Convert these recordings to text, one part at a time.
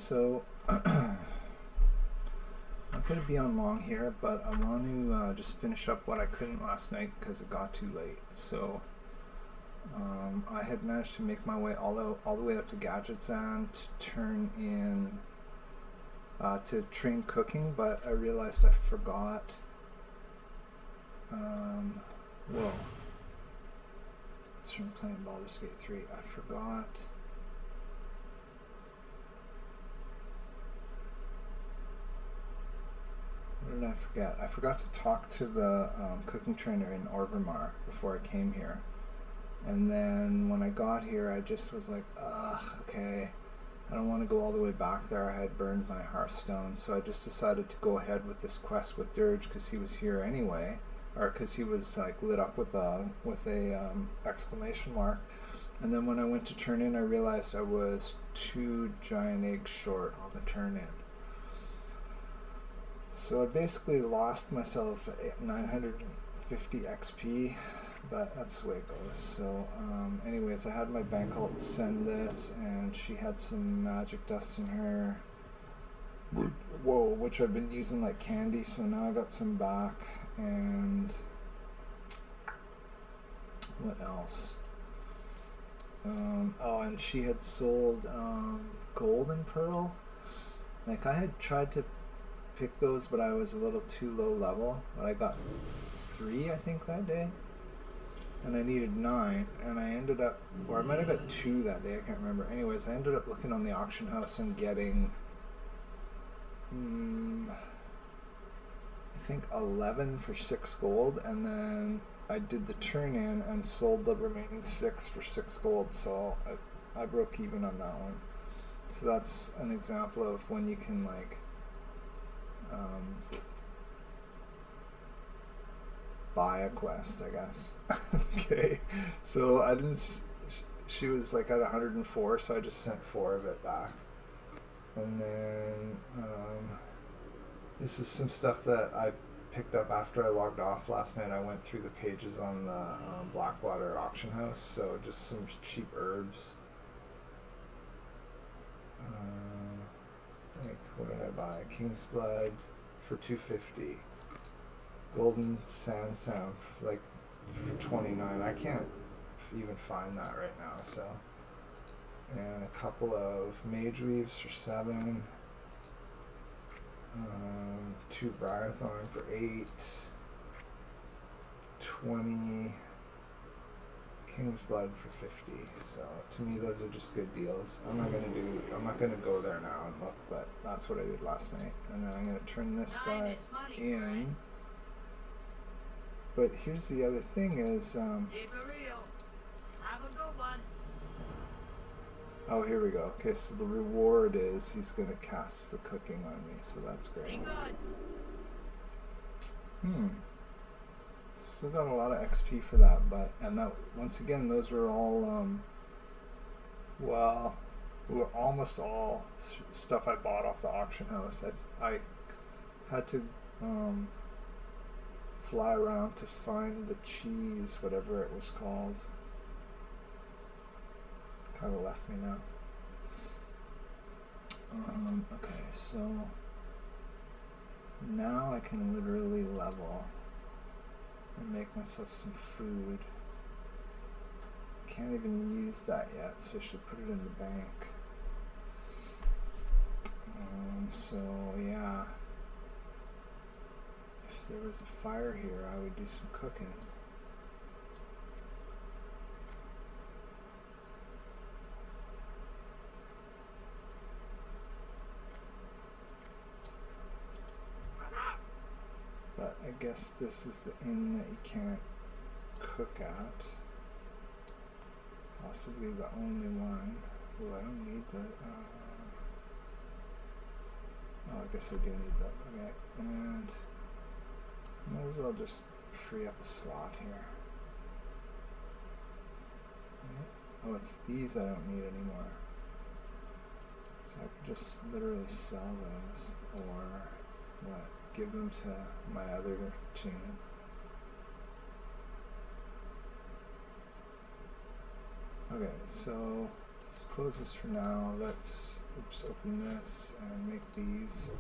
So I'm going to be on long here, but I want to just finish up what I couldn't last night because it got too late. So I had managed to make my way all the way up to Gadgets and to turn in to train cooking, but I realized I forgot. Whoa! It's from playing Baldur's Gate 3. I forgot. What did I forget? I forgot to talk to the cooking trainer in Orgrimmar before I came here. And then when I got here, I just was like, ugh, okay, I don't want to go all the way back there. I had burned my Hearthstone, so I just decided to go ahead with this quest with Dirge because he was here anyway, or because he was like lit up with a exclamation mark. And then when I went to turn in, I realized I was 2 giant eggs short on the turn in. So I basically lost myself 950 XP, but that's the way it goes. So anyways, I had my bank alt send this, and she had some magic dust in her. Whoa, which I've been using like candy, so now I got some back. And what else? Oh, and she had sold golden pearl. Like I had tried to pick those, but I was a little too low level. But I got 3, I think, that day, and I needed 9, and I ended up, or I might have got 2 that day, I can't remember. Anyways, I ended up looking on the auction house and getting I think 11 for 6 gold, and then I did the turn in and sold the remaining 6 for 6 gold, so I broke even on that one. So that's an example of when you can like buy a quest, I guess. Okay, so I didn't. She was like at 104, so I just sent 4 of it back. And then this is some stuff that I picked up after I logged off last night. I went through the pages on the Blackwater auction house, so just some cheap herbs. Like, what did I buy? King's Blood for 250. Golden Sand Sound like for 29. I can't even find that right now. So, and a couple of Mage Weaves for 7. 2 Briarthorn for 8. 20 King's Blood for 50. So to me, those are just good deals. I'm not gonna go there now and look, but that's what I did last night. And then I'm gonna turn this guy in. But here's the other thing is, Keep it real. Have a good one. Oh, here we go. Okay, so the reward is he's gonna cast the cooking on me, so that's great. Still got a lot of XP for that, and that, once again, those were all were almost all stuff I bought off the auction house. I had to fly around to find the cheese, whatever it was called. It's kind of left me now. Okay, so now I can literally level and make myself some food. Can't even use that yet, so I should put it in the bank. So yeah, if there was a fire here, I would do some cooking. But I guess this is the inn that you can't cook at. Possibly the only one. Oh, I don't need the... oh, I guess I do need those. Okay, and might as well just free up a slot here. Okay. Oh, it's these I don't need anymore. So I could just literally sell those, or what? Give them to my other tune. Okay, so let's close this for now. Let's oops, open this and make these.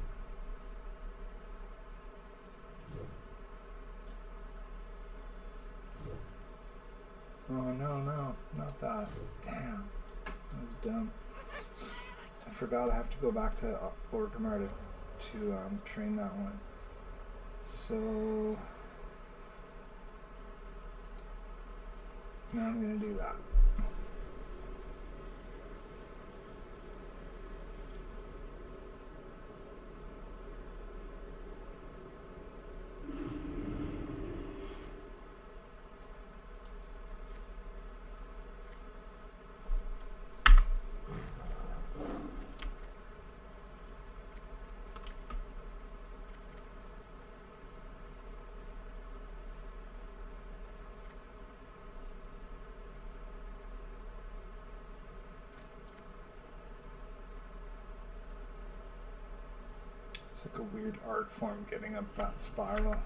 Oh no, not that. Damn, that was dumb. I forgot I have to go back to Orgrimmar to train that one. So now I'm gonna do that. It's like a weird art form getting up that spiral.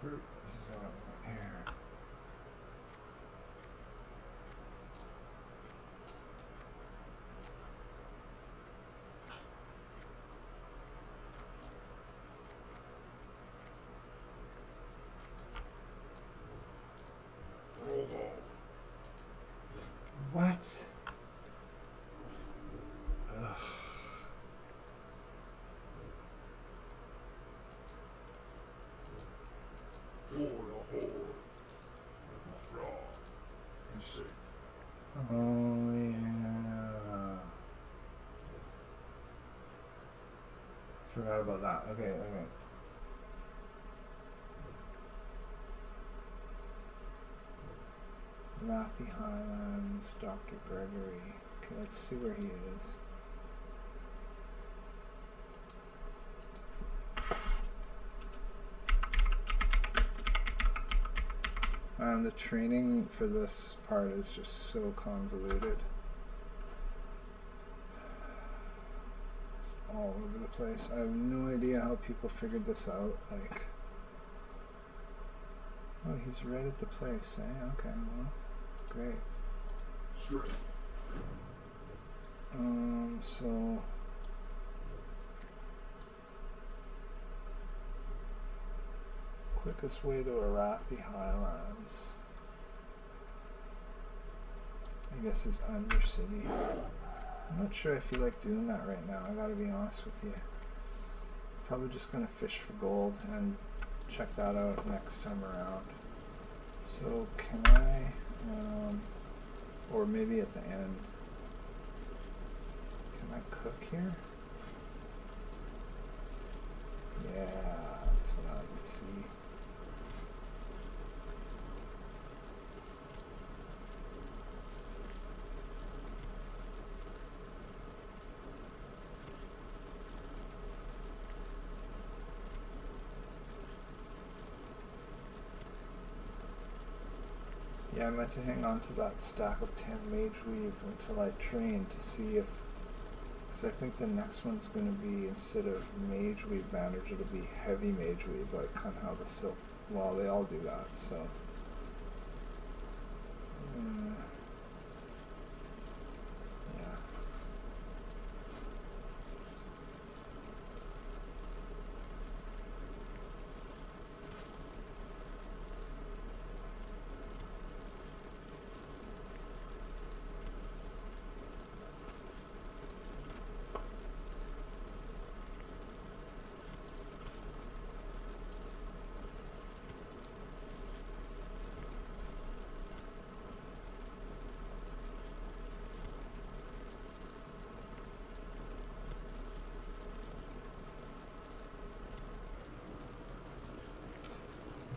This is what I want here. What? Ugh. Oh yeah. Forgot about that. Okay. Rathi Highlands, Dr. Gregory. Okay, let's see where he is. The training for this part is just so convoluted. It's all over the place. I have no idea how people figured this out. Like, oh, he's right at the place, eh? Okay, well, great. Straight. So quickest way to Arathi Highlands, I guess, is Undercity. I'm not sure I feel like doing that right now, I gotta be honest with you. Probably just gonna fish for gold and check that out next time around. So can I, or maybe at the end, can I cook here? Yeah, that's what I like to see. Yeah, I meant to hang on to that stack of 10 Mage Weave until I train to see if, because I think the next one's going to be, instead of Mage Weave bandage, it'll be heavy Mage Weave, like kind of how the Silk, well, they all do that, so. Yeah.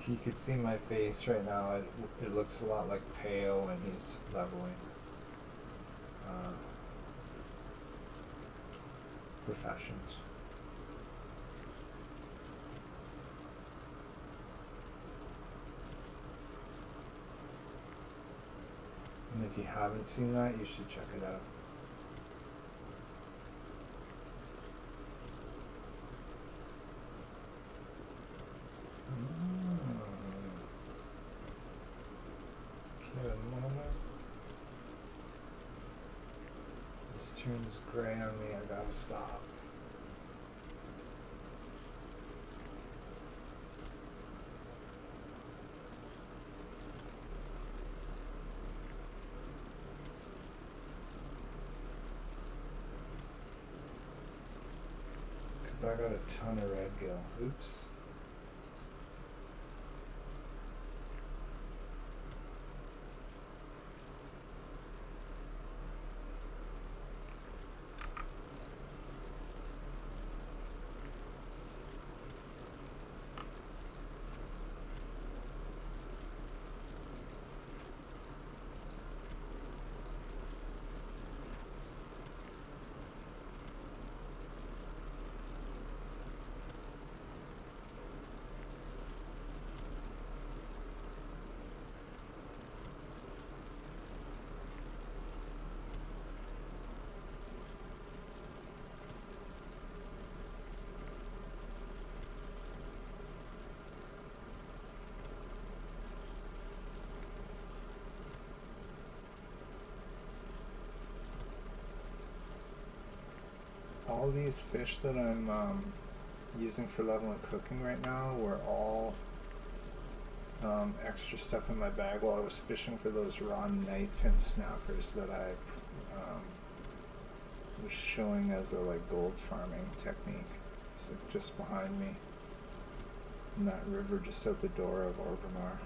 If you could see my face right now, it looks a lot like Peo when he's leveling. Professions. if you haven't seen that, you should check it out. Okay, a moment. This turns gray on me, I gotta stop. Because I got a ton of red gill. Oops. All these fish that I'm using for level and cooking right now were all extra stuff in my bag while I was fishing for those raw night fin snappers that I was showing as a like gold farming technique. It's like just behind me in that river just out the door of Orgrimmar.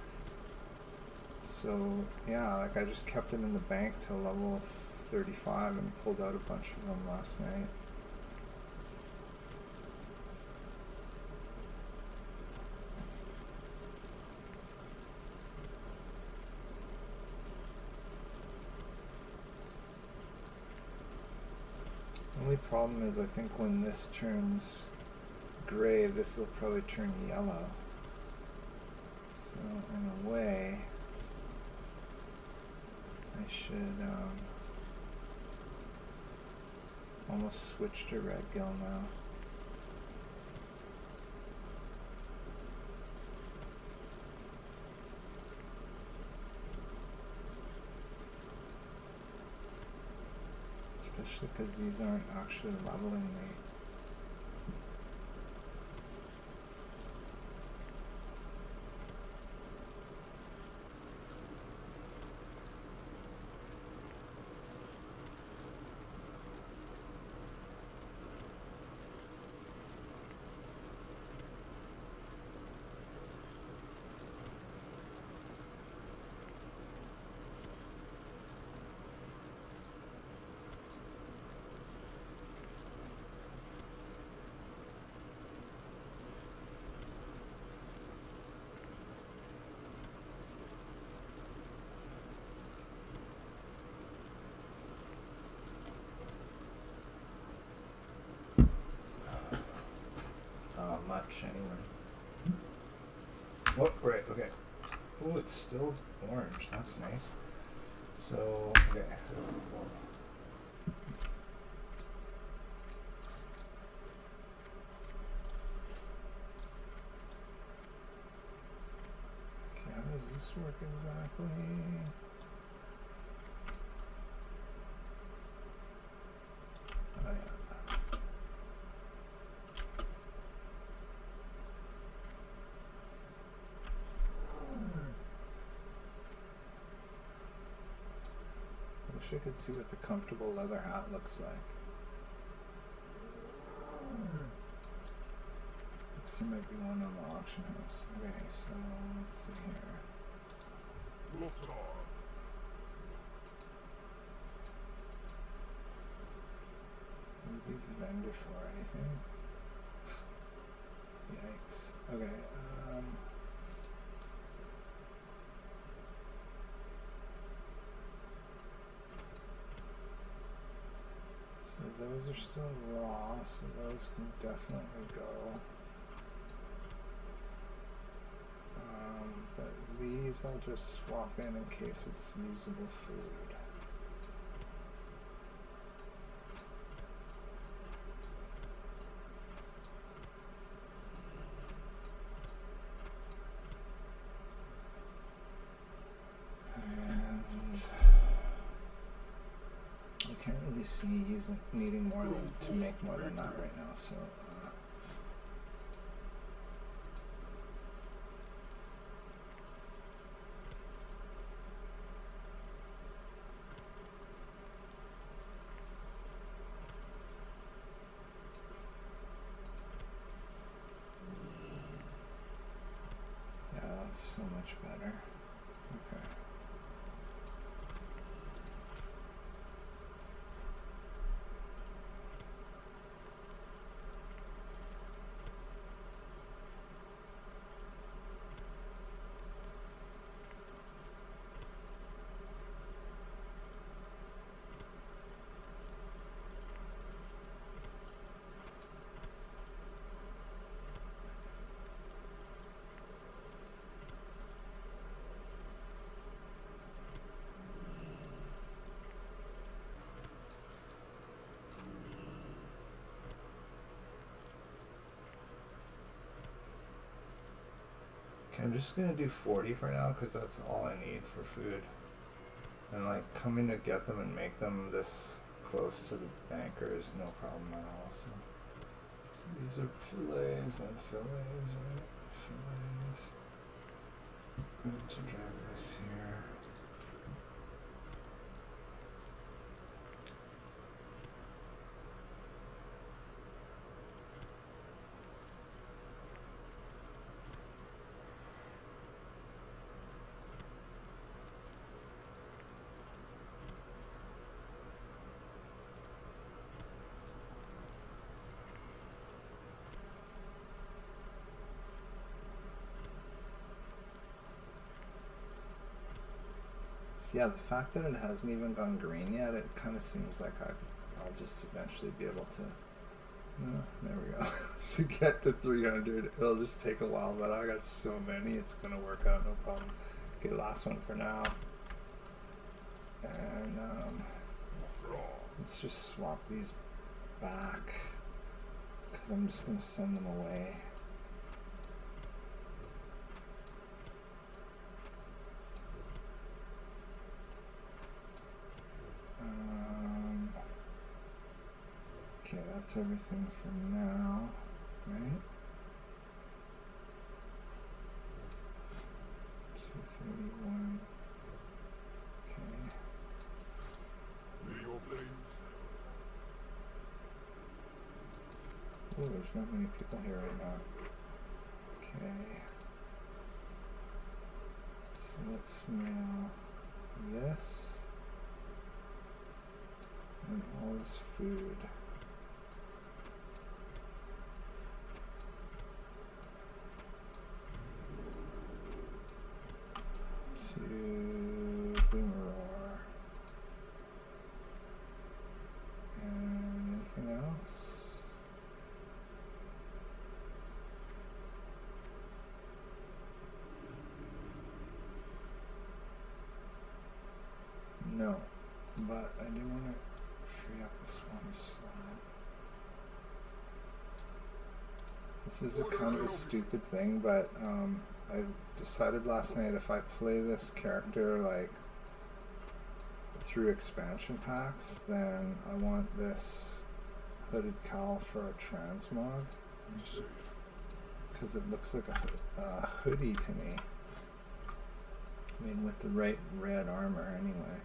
So yeah, like I just kept them in the bank till level 35 and pulled out a bunch of them last night. The only problem is I think when this turns gray, this will probably turn yellow. So in a way, I should almost switch to red gill now. Especially because these aren't actually leveling me. Much anyway. Oh, right, okay. Oh, it's still orange. That's nice. So, okay. Okay, how does this work exactly? Oh, yeah. I could see what the comfortable leather hat looks like. Looks there might be one on the auction house. Okay, so let's see here. What are these vendor for? Anything? Yikes. Okay, so those are still raw, so those can definitely go. But these these I'll just swap in case it's usable food. And I can't really see needing more to make more than that right now, so so much better. Okay. I'm just gonna do 40 for now because that's all I need for food. And like coming to get them and make them this close to the banker is no problem at all. So these are fillets and fillets, right? Fillets. Good to drag this here. Yeah, the fact that it hasn't even gone green yet, it kind of seems like I'll just eventually be able to, there we go, to get to 300. It'll just take a while, but I got so many, it's going to work out, no problem. Okay, last one for now. And let's just swap these back, because I'm just going to send them away. Okay, that's everything for now, right? 231. Okay. Oh, there's not many people here right now. Okay. So let's mail this and all this food. No, but I do want to free up this one slot. This is a kind of a stupid thing, but I decided last night if I play this character like through expansion packs, then I want this hooded cowl for a transmog because it looks like a hoodie to me. I mean, with the right red armor anyway.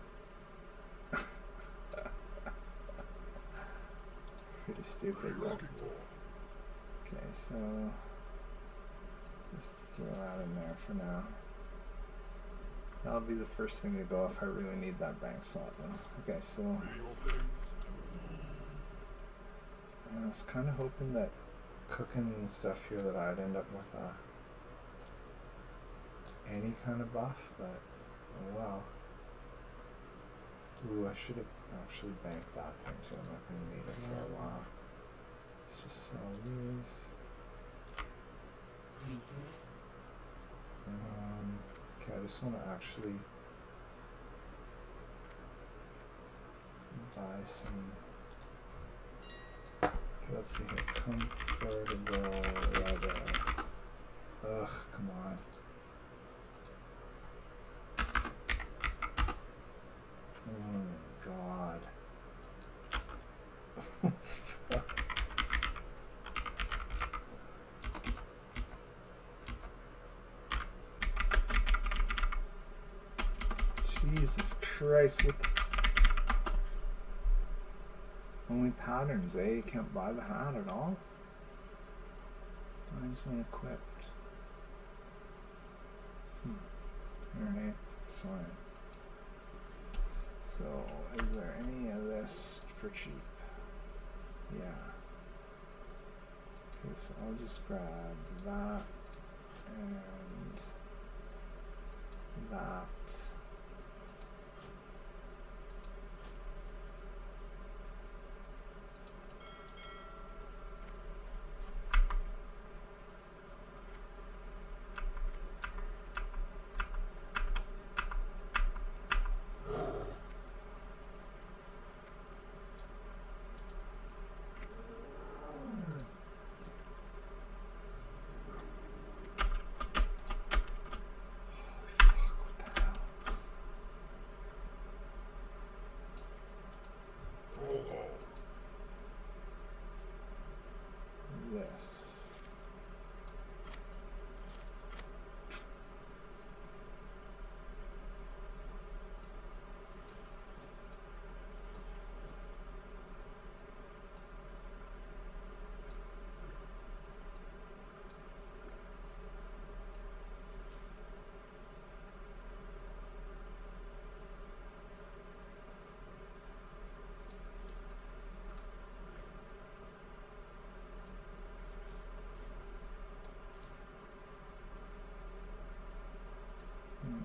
Pretty stupid, but okay, so just throw that in there for now. That'll be the first thing to go if I really need that bank slot though. Okay, so I was kind of hoping that cooking and stuff here that I'd end up with any kind of buff, but oh well. Ooh, I should have actually banked that thing too. I'm not going to need it for a while. Let's just sell these. Okay, I just want to actually buy some. Okay, let's see here. Comfortable leather. Ugh, come on. Oh my god. Jesus Christ, what the... Only patterns, eh? You can't buy the hat at all? Mine's when equipped. Alright, fine. So, is there any of this for cheap? Yeah. Okay, so I'll just grab that and that. This.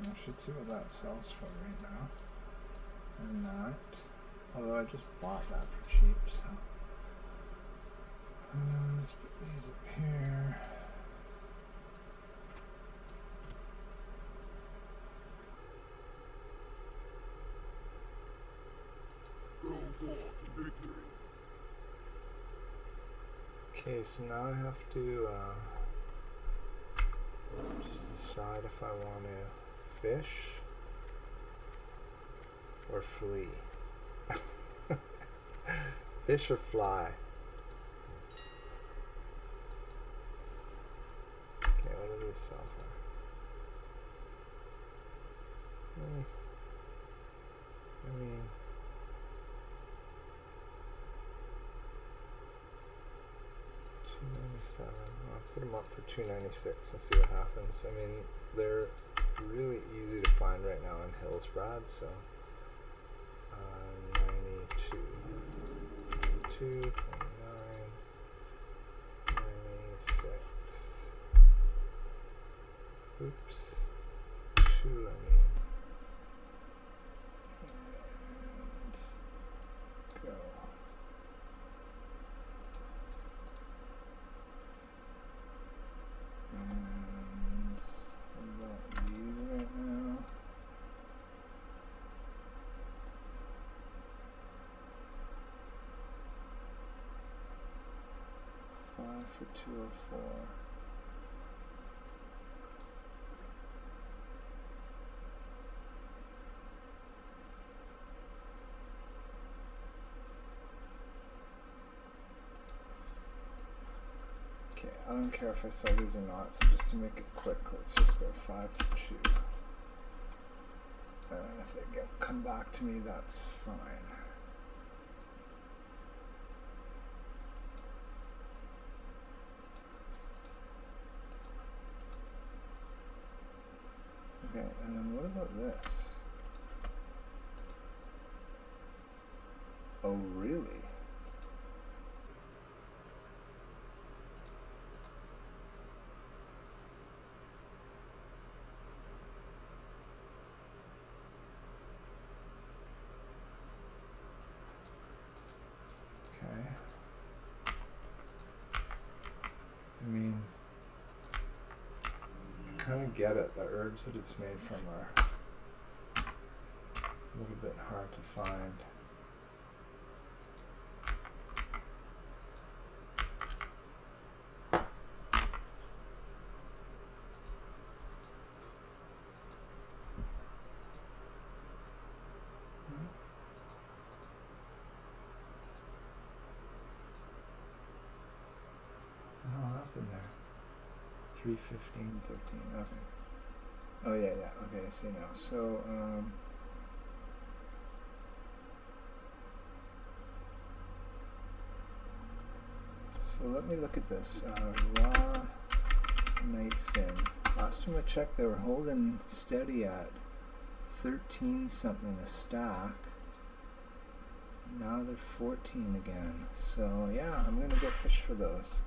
I should see what that sells for right now. And that. Although I just bought that for cheap, so. Let's put these up here. Go forth to victory. Okay, so now I have to just decide if I want to fish or flee. Fish or fly. Okay, what do these sell for? I mean, $297. I'll put them up for $296 and see what happens. I mean, they're really easy to find right now in Hillsbrad, so 92, 92, 29, 96. Oops. 2, I mean. And go. And what about these right now? $5 for 204. Okay, I don't care if I sell these or not, so just to make it quick, let's just go 5 for 2. And if they come back to me, that's fine. Okay, and then what about this? Oh, really? Okay. I mean, I kind of don't get it. The herbs that it's made from are a little bit hard to find. Oh, up in there. 3, 15, 13. Okay. Oh yeah, yeah. Okay, I see now. So, so let me look at this. Raw night fin. Last time I checked, they were holding steady at 13 something a stack. Now they're 14 again. So yeah, I'm gonna go fish for those.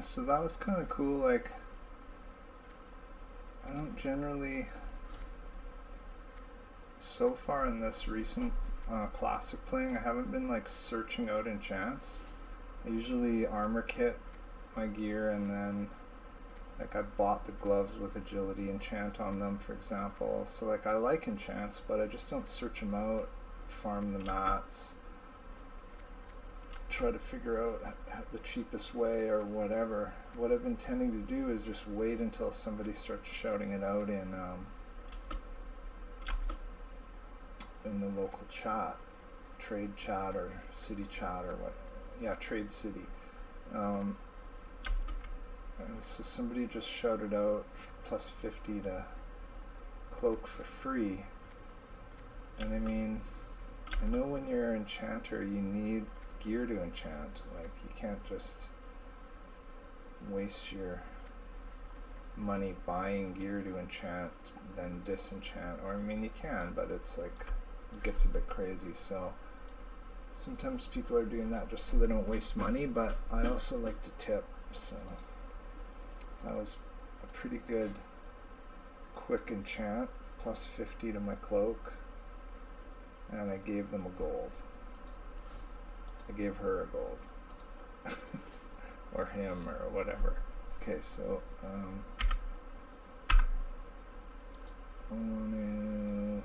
So that was kind of cool. Like, I don't generally, so far in this recent classic playing, I haven't been like searching out enchants. I usually armor kit my gear and then Like I bought the gloves with agility enchant on them, for example. So like I like enchants, but I just don't search them out, farm the mats, try to figure out the cheapest way or whatever. What I've been tending to do is just wait until somebody starts shouting it out in the local chat, trade chat or city chat or what. Yeah, trade city. And so somebody just shouted out plus 50 to cloak for free. And I mean, I know when you're an enchanter you need gear to enchant. Like you can't just waste your money buying gear to enchant then disenchant. Or I mean you can, but it's like it gets a bit crazy. So sometimes people are doing that just so they don't waste money, but I also like to tip. So that was a pretty good quick enchant, plus 50 to my cloak, and I gave them a gold. I gave her a gold. Or him, or whatever. Okay, so I want to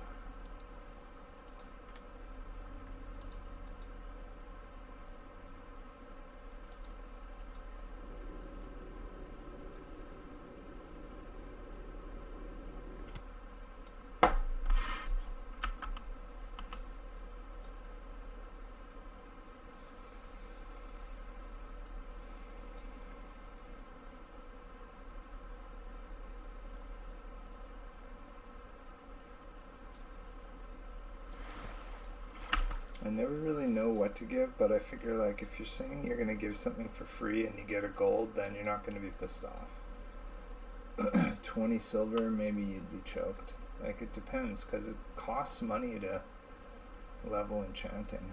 I never really know what to give, but I figure like if you're saying you're going to give something for free and you get a gold, then you're not going to be pissed off. 20 silver, maybe you'd be choked. Like it depends, because it costs money to level enchanting.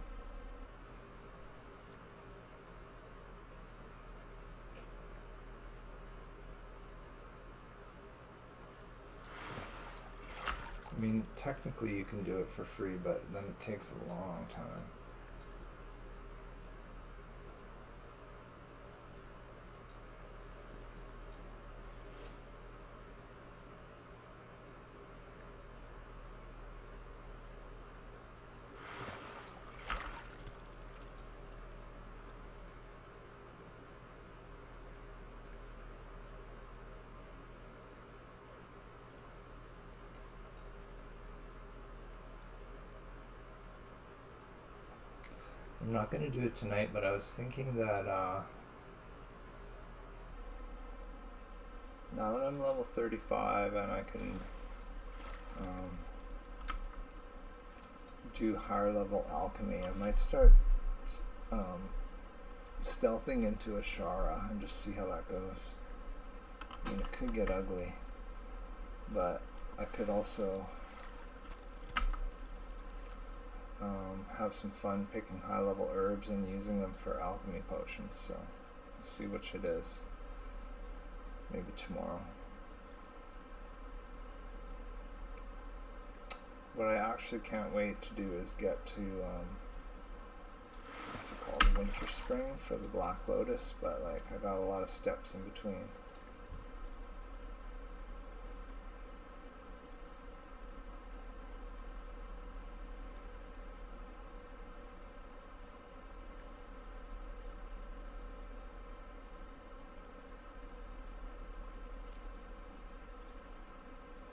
I mean, technically you can do it for free, but then it takes a long time. I'm not going to do it tonight, but I was thinking that now that I'm level 35 and I can do higher level alchemy, I might start stealthing into a Shara and just see how that goes. I mean, it could get ugly, but I could also have some fun picking high level herbs and using them for alchemy potions. So we'll see which it is. Maybe tomorrow. What I actually can't wait to do is get to what's it called, Winter Spring for the Black Lotus, but like I got a lot of steps in between.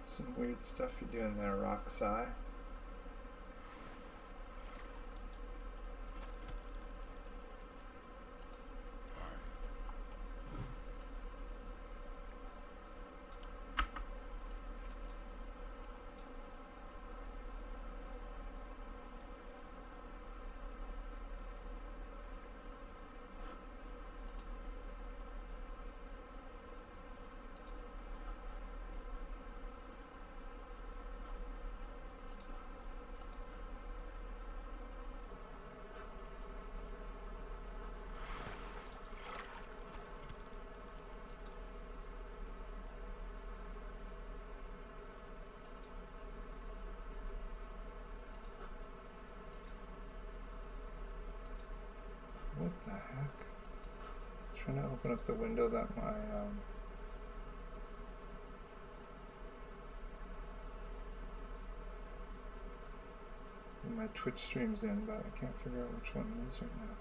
Some weird stuff you're doing there, Roxai. What the heck? Trying to open up the window that my my Twitch stream's in, but I can't figure out which one it is right now.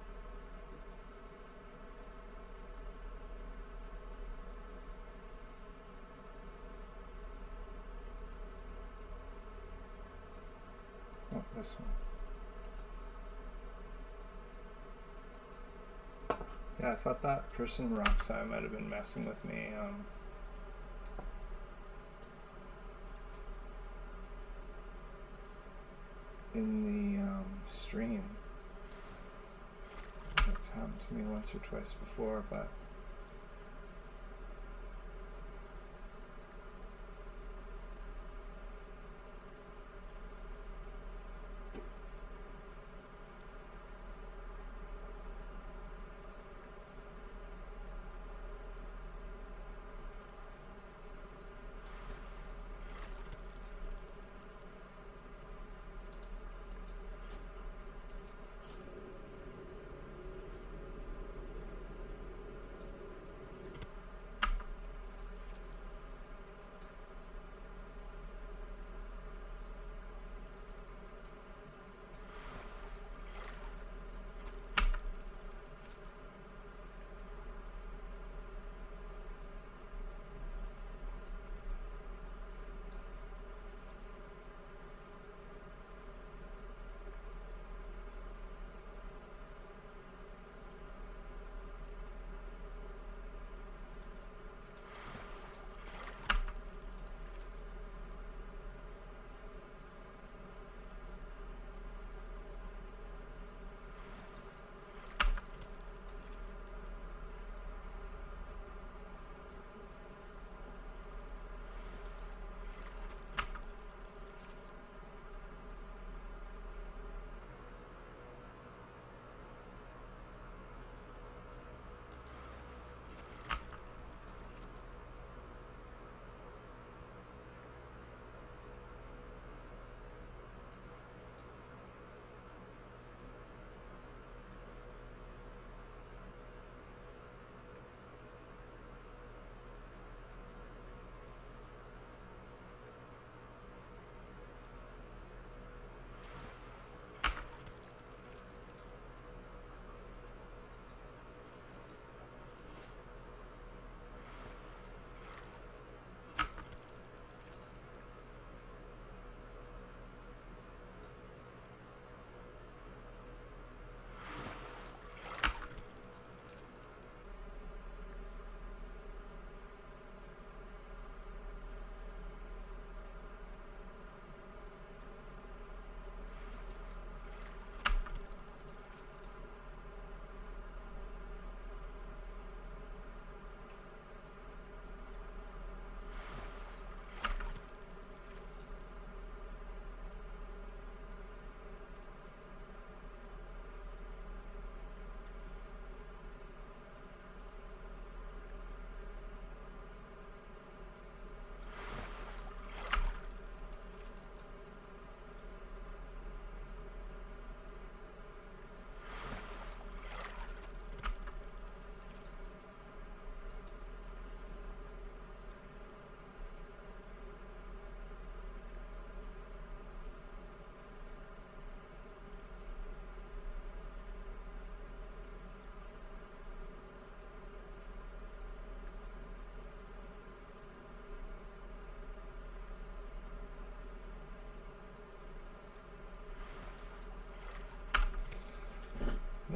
Oh, this one. Yeah, I thought that person Roxai might have been messing with me. In the stream. That's happened to me once or twice before, but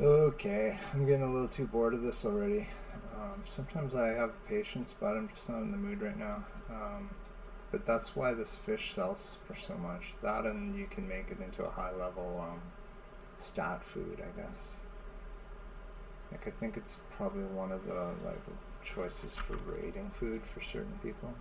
okay, I'm getting a little too bored of this already. Sometimes I have patience, but I'm just not in the mood right now. But that's why this fish sells for so much. That, and you can make it into a high level stat food, I guess. Like, I think it's probably one of the choices for raiding food for certain people.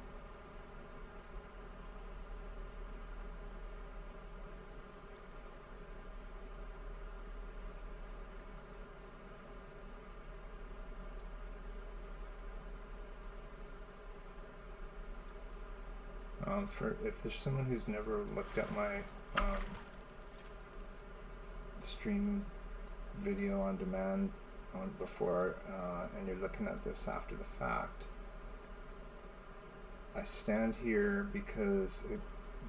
For if there's someone who's never looked at my stream video on demand before, and you're looking at this after the fact, I stand here because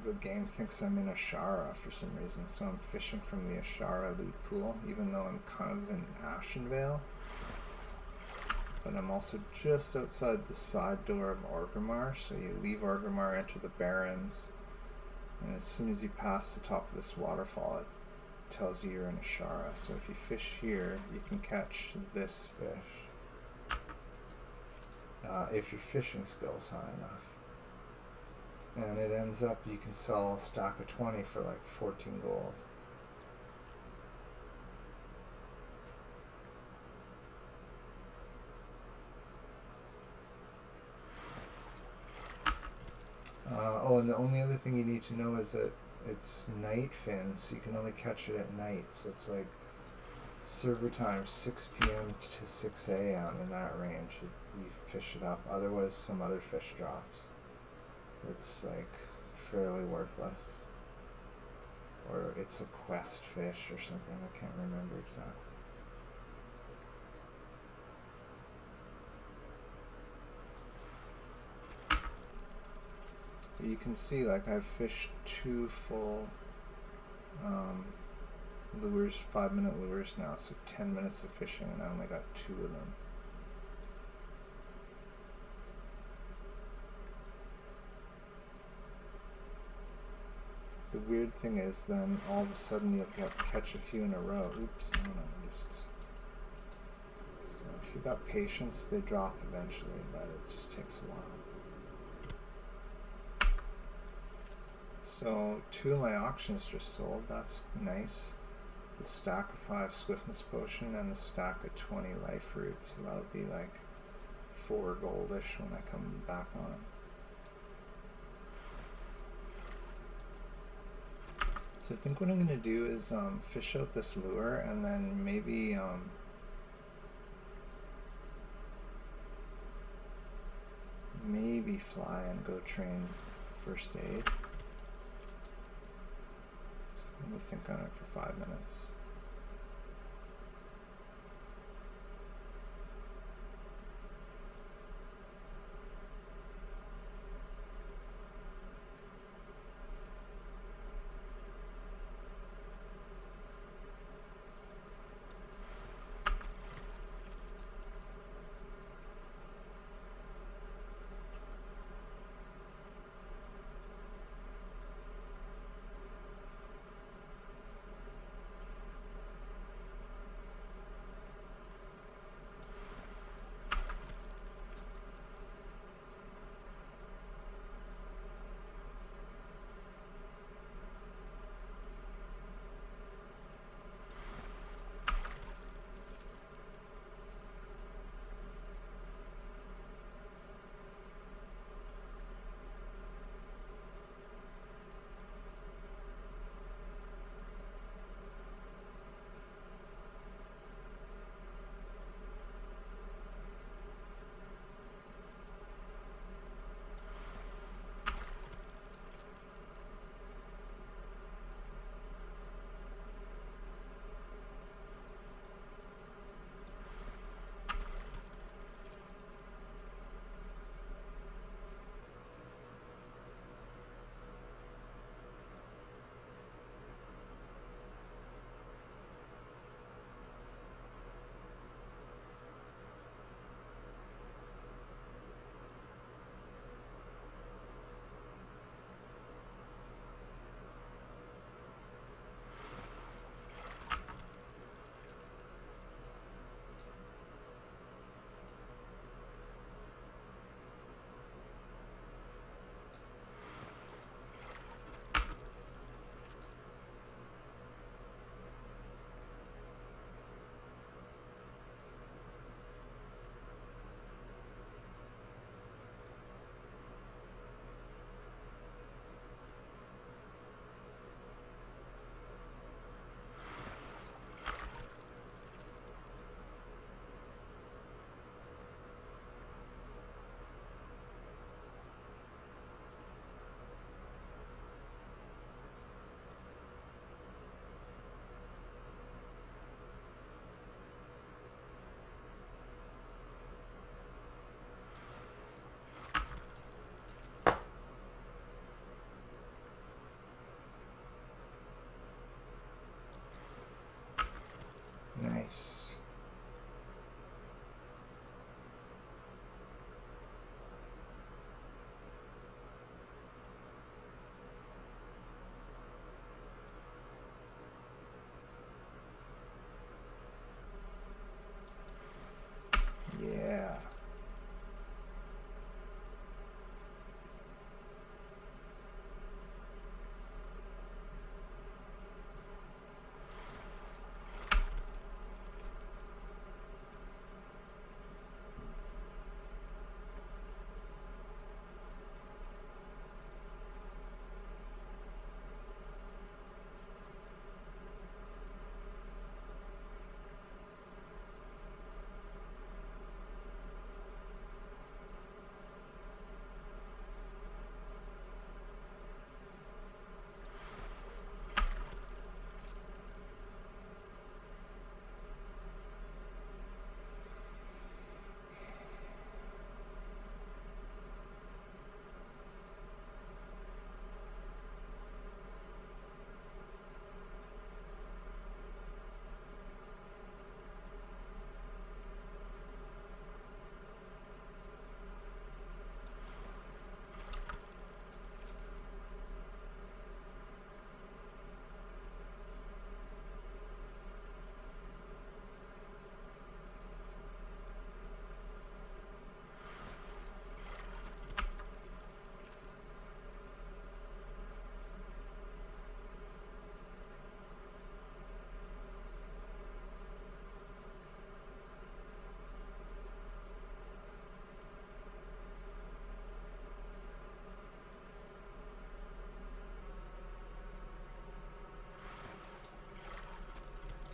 the game thinks I'm in Ashara for some reason, so I'm fishing from the Ashara loot pool, even though I'm kind of in Ashenvale. But I'm also just outside the side door of Orgrimmar, so you leave Orgrimmar, enter the Barrens, and as soon as you pass the top of this waterfall, it tells you you're in Ashara. So if you fish here, you can catch this fish. If your fishing skill's high enough. And it ends up you can sell a stack of 20 for like 14 gold. And the only other thing you need to know is that it's night fin, so you can only catch it at night. So it's like server time 6 p.m. to 6 a.m. in that range. You fish it up. Otherwise, some other fish drops. It's like fairly worthless. Or it's a quest fish or something. I can't remember exactly. You can see, like, I've fished 2 full lures, 5-minute lures now, so 10 minutes of fishing, and I only got 2 of them. The weird thing is, then all of a sudden you'll catch a few in a row. Oops, no, just. So if you've got patience, they drop eventually, but it just takes a while. So 2 of my auctions just sold. That's nice. The stack of 5 swiftness potion and the stack of 20 life root. So that'll be like 4 goldish when I come back on. So I think what I'm going to do is fish out this lure and then maybe maybe fly and go train first aid. Let me think on it for 5 minutes.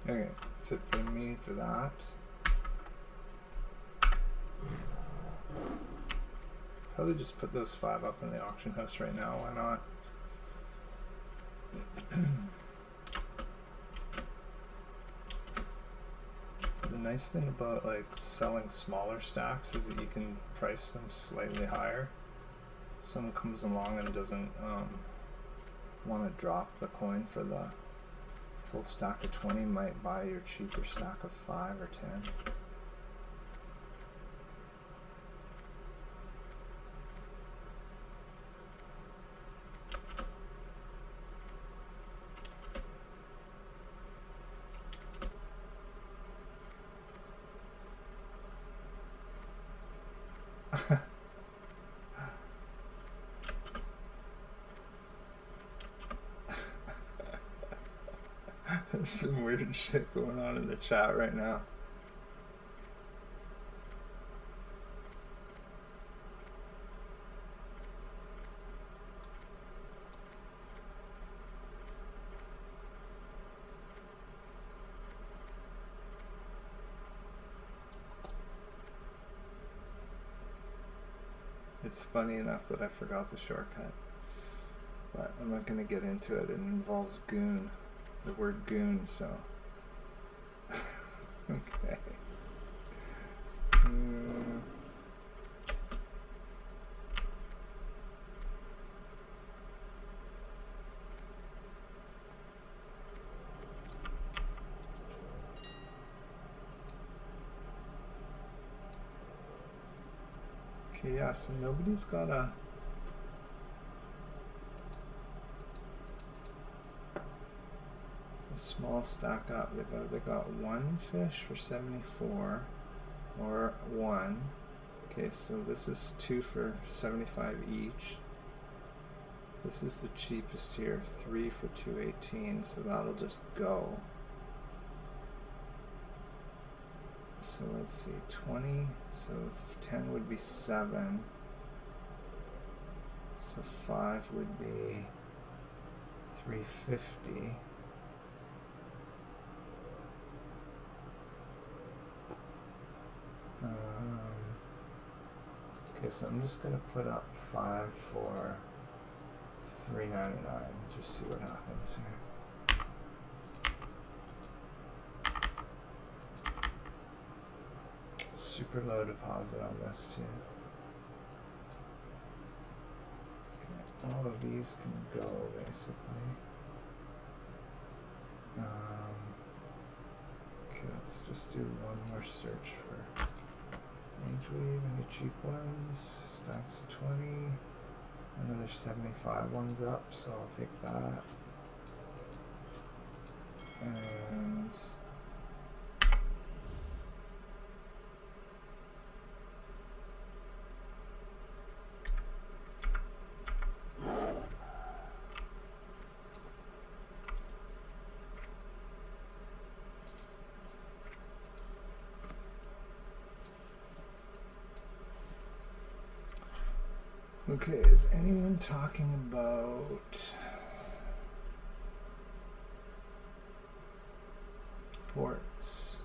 Okay, that's it for me for that. Probably just put those 5 up in the auction house right now, why not? The nice thing about like selling smaller stacks is that you can price them slightly higher. Someone comes along and doesn't want to drop the coin for the full stack of 20, might buy your cheaper stack of 5 or 10. There's some weird shit going on in the chat right now. It's funny enough that I forgot the shortcut, but I'm not going to get into it. It involves goon, the word goon, so. Okay. Okay, yeah, so nobody's got a small stack up. They've either got 1 fish for 74 or 1. Okay, so this is 2 for 75 each. This is the cheapest here, 3 for 218, so that'll just go. So let's see, 20, so 10 would be 7. So 5 would be 350. Okay, so I'm just gonna put up 5 for $3.99. Just see what happens here. Super low deposit on this too. Okay, all of these can go basically. Okay, let's just do one more search for Mage Weave, any cheap ones, stacks of 20, another 75 ones up, so I'll take that. And okay, is anyone talking about ports?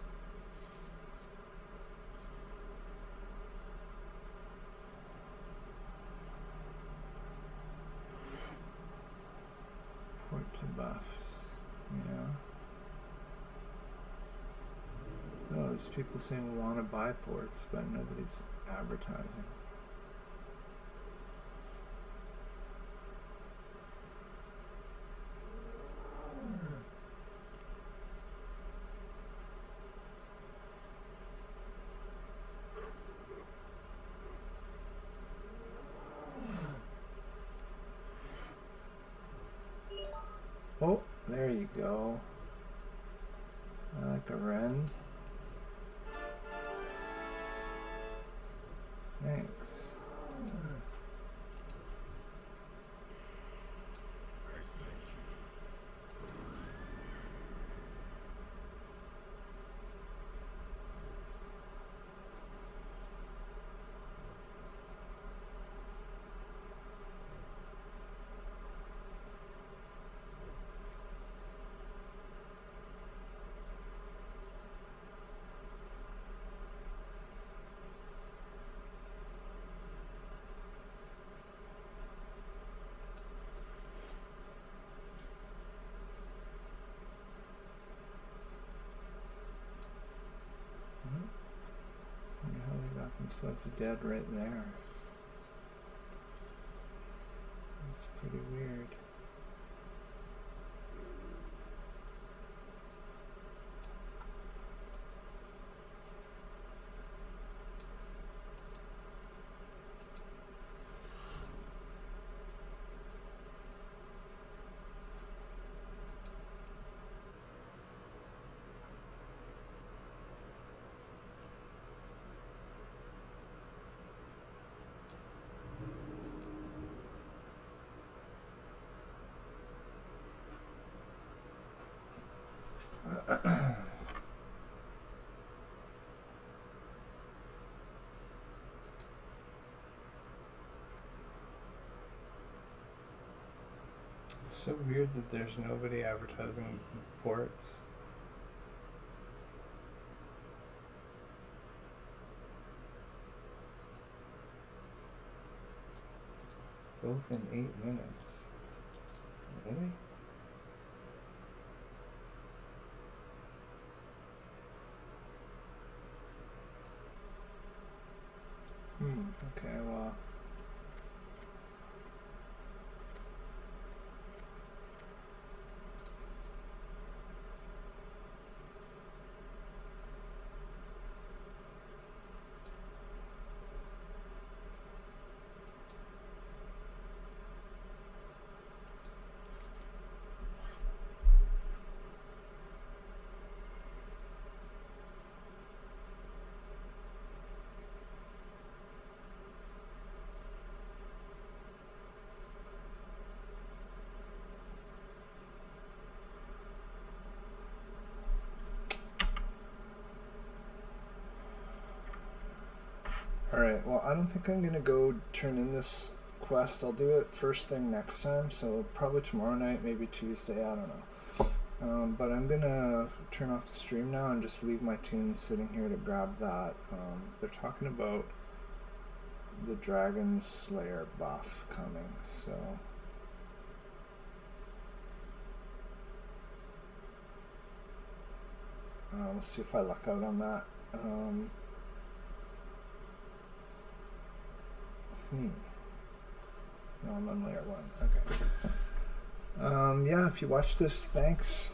Port to buffs, yeah. No, there's people saying want to buy ports, but nobody's advertising. Oh, there you go. I like a wren. Thanks. Wonder how they got themselves dead right there. That's pretty weird. It's so weird that there's nobody advertising ports. Both in 8 minutes. Really? Okay, well. Alright, well, I don't think I'm going to go turn in this quest. I'll do it first thing next time, so probably tomorrow night, maybe Tuesday, I don't know. But I'm going to turn off the stream now and just leave my tune sitting here to grab that. They're talking about the Dragon Slayer buff coming, so... let's see if I luck out on that. No, I'm on layer 1. Okay. Yeah, if you watched this, thanks.